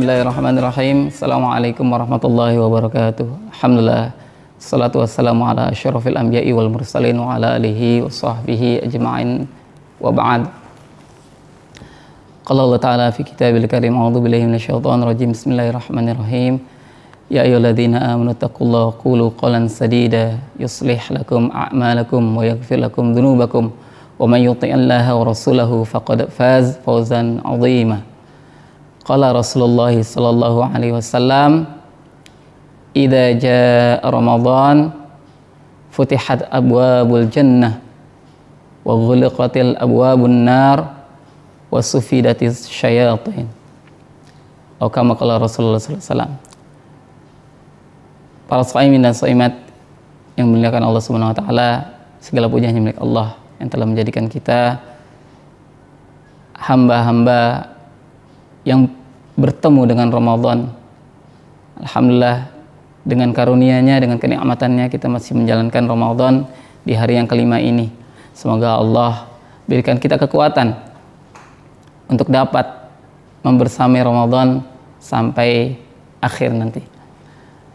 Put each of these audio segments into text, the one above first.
Bismillahirrahmanirrahim. Assalamualaikum warahmatullahi wabarakatuh. Alhamdulillah. Salatu wassalamu ala asyrafil anbiya'i wal mursalin wa ala alihi wa sahbihi ajma'in wa ba'd. Qala Allah Ta'ala fi kitabil karim, a'udzu billahi minasyaitonir rajim. Bismillahirrahmanirrahim. Ya ayyuhalladzina amanu taqullaha qulu qawlan sadida yuslih lakum a'malakum wa yaghfir lakum dzunubakum wa may yuti'illaha wa rasulahu faqad faz fawzan 'azima. Qala Rasulullah sallallahu alaihi wasallam, idza jaa Ramadan futihat abwabul jannah wa ghuliqatil abwabun nar wa sufidatis syayatin. Atau kama qala Rasulullah sallallahu alaihi wasallam. Para shaimin dan shaimat yang dimuliakan Allah Subhanahu wa taala, segala puja hanya milik Allah yang telah menjadikan kita hamba-hamba yang bertemu dengan Ramadan. Alhamdulillah, dengan karunia-Nya, dengan kenikmatannya kita masih menjalankan Ramadan di hari yang kelima ini. Semoga Allah berikan kita kekuatan untuk dapat membersamai Ramadan sampai akhir nanti.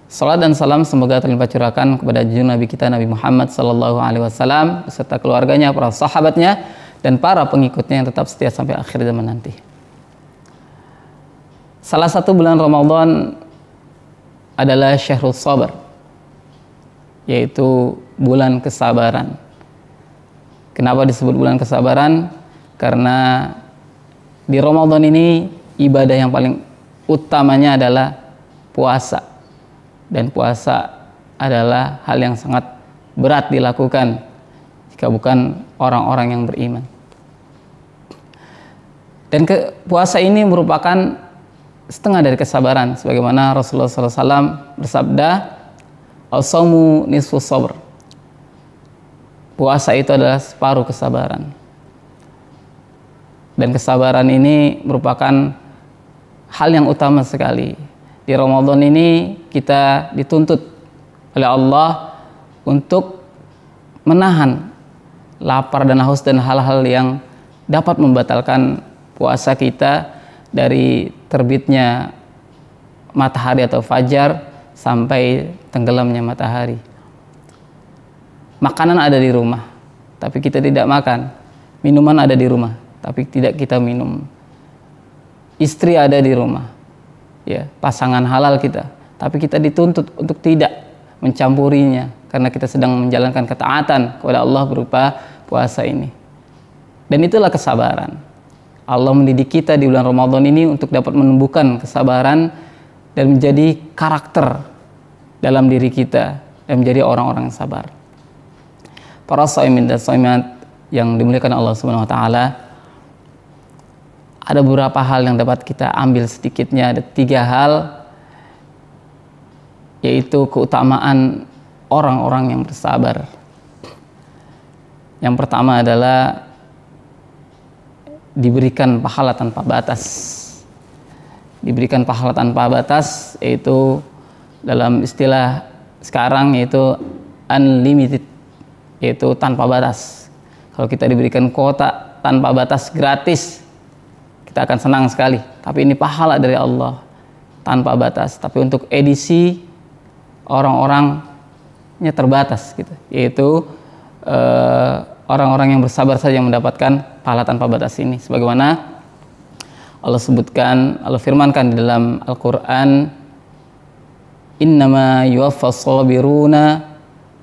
Salat dan salam semoga terlimpah curahkan kepada junjungan Nabi kita Nabi Muhammad sallallahu alaihi wasallam beserta keluarganya, para sahabatnya dan para pengikutnya yang tetap setia sampai akhir zaman nanti. Salah satu bulan Ramadan adalah Syahrul Sabar, yaitu bulan kesabaran. Kenapa disebut bulan kesabaran? Karena di Ramadan ini ibadah yang paling utamanya adalah puasa. Dan puasa adalah hal yang sangat berat dilakukan jika bukan orang-orang yang beriman. Dan puasa ini merupakan setengah dari kesabaran, sebagaimana Rasulullah SAW bersabda, "As-shaumu nisfus sabr." Puasa itu adalah separuh kesabaran. Dan kesabaran ini merupakan hal yang utama sekali. Di Ramadan ini kita dituntut oleh Allah untuk menahan lapar dan haus dan hal-hal yang dapat membatalkan puasa kita dari terbitnya matahari atau fajar sampai tenggelamnya matahari. Makanan ada di rumah, tapi kita tidak makan. Minuman ada di rumah, tapi tidak kita minum. Istri ada di rumah, ya, pasangan halal kita, tapi kita dituntut untuk tidak mencampurinya karena kita sedang menjalankan ketaatan kepada Allah berupa puasa ini. Dan itulah kesabaran. Allah mendidik kita di bulan Ramadan ini untuk dapat menumbuhkan kesabaran dan menjadi karakter dalam diri kita dan menjadi orang-orang yang sabar. Para shaimin dan shaimat yang dimuliakan Allah Subhanahu wa taala, ada beberapa hal yang dapat kita ambil sedikitnya. Ada 3 hal, yaitu keutamaan orang-orang yang bersabar. Yang pertama adalah diberikan pahala tanpa batas. Diberikan pahala tanpa batas, yaitu dalam istilah sekarang yaitu unlimited, yaitu tanpa batas. Kalau kita diberikan kuota tanpa batas gratis, kita akan senang sekali. Tapi ini pahala dari Allah tanpa batas. Tapi untuk edisi orang-orangnya terbatas, gitu. Yaitu orang-orang yang bersabar saja yang mendapatkan pahala tanpa batas ini. Sebagaimana Allah sebutkan, Allah firmankan di dalam Al-Quran, "Innama yuwaffas sabiruna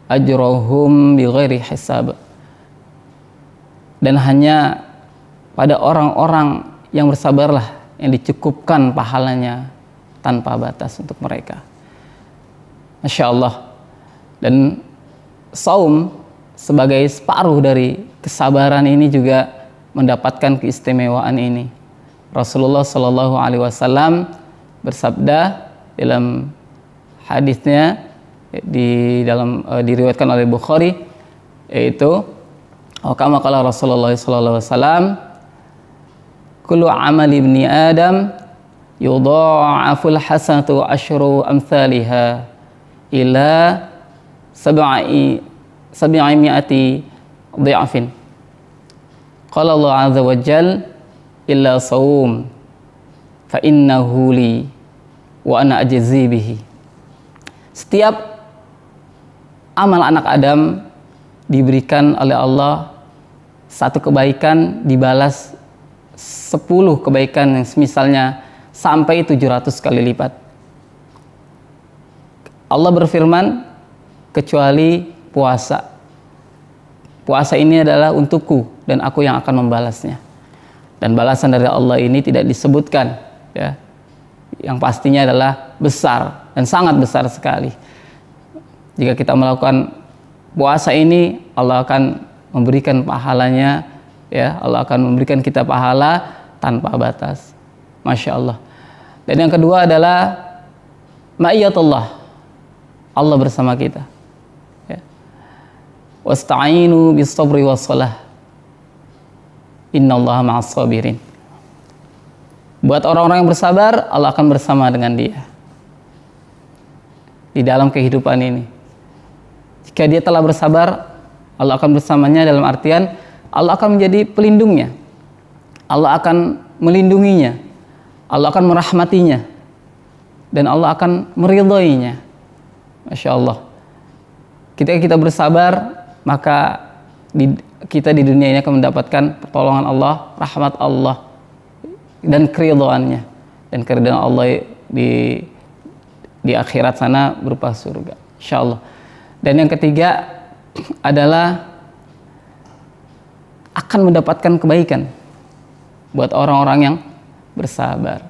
ajrohum bighairi hisab." Dan hanya pada orang-orang yang bersabarlah yang dicukupkan pahalanya tanpa batas untuk mereka. Masya Allah. Dan saum sebagai separuh dari kesabaran ini juga mendapatkan keistimewaan ini. Rasulullah Shallallahu Alaihi Wasallam bersabda dalam hadisnya diriwayatkan oleh Bukhari, yaitu kama qala Rasulullah Shallallahu Alaihi Wasallam, kullu amali ibni Adam yudha'aful hasanatu asyru amthaliha ila sab'imi'ati dhi'afin. Qala Allah azza wa jal illa saum fa innahu li wa ana ajzi bihi. Setiap amal anak Adam diberikan oleh Allah satu kebaikan dibalas 10 kebaikan yang semisalnya sampai 700 kali lipat. Allah berfirman, kecuali puasa. Puasa ini adalah untukku dan aku yang akan membalasnya. Dan balasan dari Allah ini tidak disebutkan, ya. Yang pastinya adalah besar dan sangat besar sekali. Jika kita melakukan puasa ini, Allah akan memberikan pahalanya, ya. Allah akan memberikan kita pahala tanpa batas. Masya Allah. Dan yang kedua adalah ma'iyatullah, Allah bersama kita, ya. Wasta'inu bis sabri was salah, innallaha ma'as sabirin. Buat orang-orang yang bersabar, Allah akan bersama dengan dia di dalam kehidupan ini. Jika dia telah bersabar, Allah akan bersamanya dalam artian Allah akan menjadi pelindungnya, Allah akan melindunginya, Allah akan merahmatinya, dan Allah akan meridhoinya. Masya Allah. Ketika kita bersabar, maka kita di dunia ini akan mendapatkan pertolongan Allah, rahmat Allah, dan keridhoannya. Dan keridhaan Allah di akhirat sana berupa surga, insya Allah. Dan yang ketiga adalah akan mendapatkan kebaikan buat orang-orang yang bersabar.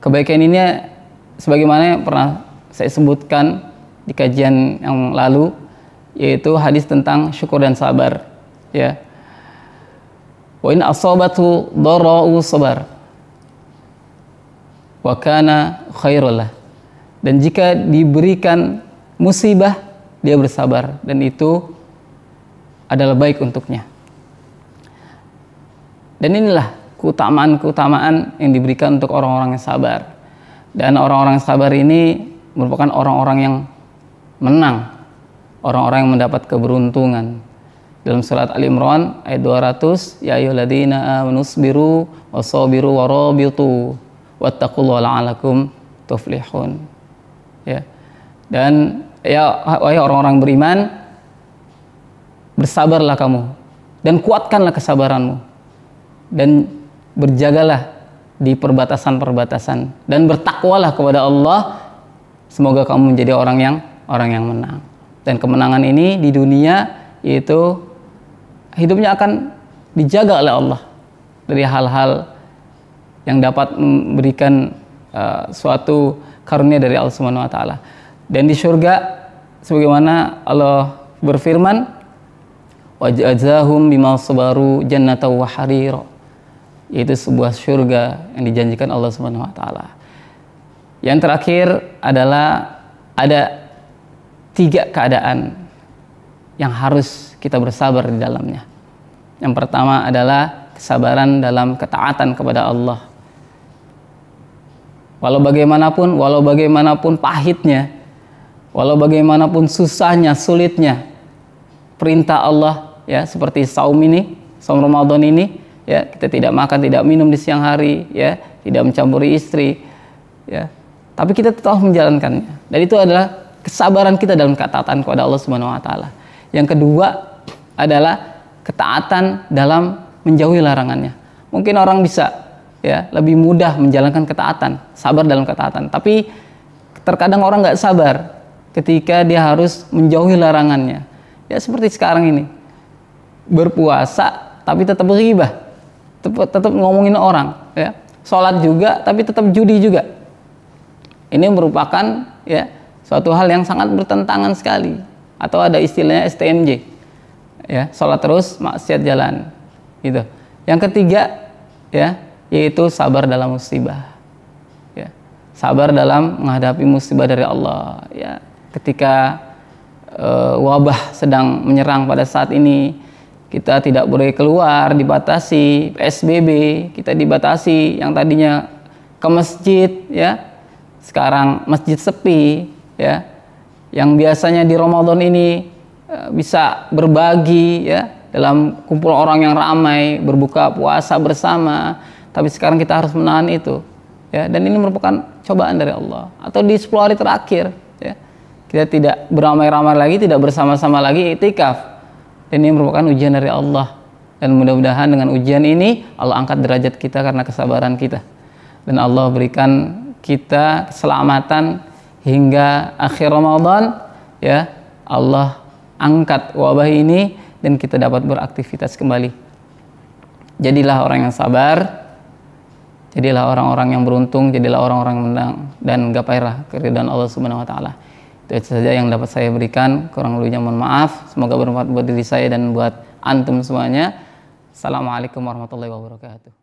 Kebaikan ini sebagaimana yang pernah saya sebutkan di kajian yang lalu, yaitu hadis tentang syukur dan sabar, ya. Wa in asabatu dharra'u sabar wa kana khairul lah. Dan jika diberikan musibah, dia bersabar, dan itu adalah baik untuknya. Dan inilah keutamaan-keutamaan yang diberikan untuk orang-orang yang sabar. Dan orang-orang yang sabar ini merupakan orang-orang yang menang, orang-orang yang mendapat keberuntungan. Dalam surat Al-Imran ayat 200, ya ayyuhalladzina amanu sabiru wasabiru warabitu wattaqullaha la'allakum tuflihun. Ya. Dan ya wahai orang-orang beriman, bersabarlah kamu dan kuatkanlah kesabaranmu, dan berjagalah di perbatasan-perbatasan, dan bertakwalah kepada Allah, semoga kamu menjadi orang yang menang. Dan kemenangan ini di dunia, yaitu hidupnya akan dijaga oleh Allah dari hal-hal yang dapat memberikan suatu karunia dari Allah Subhanahu wa taala. Dan di surga sebagaimana Allah berfirman, wa jazahum bima sabaru jannatan wa harira, yaitu sebuah surga yang dijanjikan Allah Subhanahu wa taala. Yang terakhir adalah ada 3 keadaan yang harus kita bersabar di dalamnya. Yang pertama adalah kesabaran dalam ketaatan kepada Allah. Walau bagaimanapun pahitnya, walau bagaimanapun susahnya, sulitnya perintah Allah, ya, seperti saum Ramadan ini, ya, kita tidak makan, tidak minum di siang hari, ya, tidak mencampuri istri, ya, tapi kita tetap menjalankannya. Dan itu adalah kesabaran kita dalam ketaatan kepada Allah Subhanahu wa taala. Yang kedua adalah ketaatan dalam menjauhi larangannya. Mungkin orang bisa, ya, lebih mudah menjalankan ketaatan, sabar dalam ketaatan, tapi terkadang orang nggak sabar ketika dia harus menjauhi larangannya. Ya, seperti sekarang ini, berpuasa tapi tetap ghibah, tetap ngomongin orang, ya, sholat juga tapi tetap judi juga. Ini merupakan, ya, suatu hal yang sangat bertentangan sekali, atau ada istilahnya STMJ, ya, sholat terus maksiat jalan, gitu. Yang ketiga, ya, yaitu sabar dalam musibah, ya, sabar dalam menghadapi musibah dari Allah, ya. Ketika wabah sedang menyerang pada saat ini, kita tidak boleh keluar, dibatasi PSBB, kita dibatasi, yang tadinya ke masjid, ya, sekarang masjid sepi, ya. Yang biasanya di Ramadan ini bisa berbagi, ya, dalam kumpul orang yang ramai, berbuka puasa bersama, tapi sekarang kita harus menahan itu, ya, dan ini merupakan cobaan dari Allah. Atau di 10 hari terakhir, ya, kita tidak beramai-ramai lagi, tidak bersama-sama lagi iktikaf, dan ini merupakan ujian dari Allah. Dan mudah-mudahan dengan ujian ini Allah angkat derajat kita karena kesabaran kita, dan Allah berikan kita keselamatan hingga akhir Ramadan, ya. Allah angkat wabah ini dan kita dapat beraktivitas kembali. Jadilah orang yang sabar, jadilah orang-orang yang beruntung, jadilah orang-orang yang menang, dan gapailah keridhaan Allah Subhanahu wa taala. Itu saja yang dapat saya berikan, kurang lebihnya mohon maaf. Semoga bermanfaat buat diri saya dan buat antum semuanya. Assalamualaikum warahmatullahi wabarakatuh.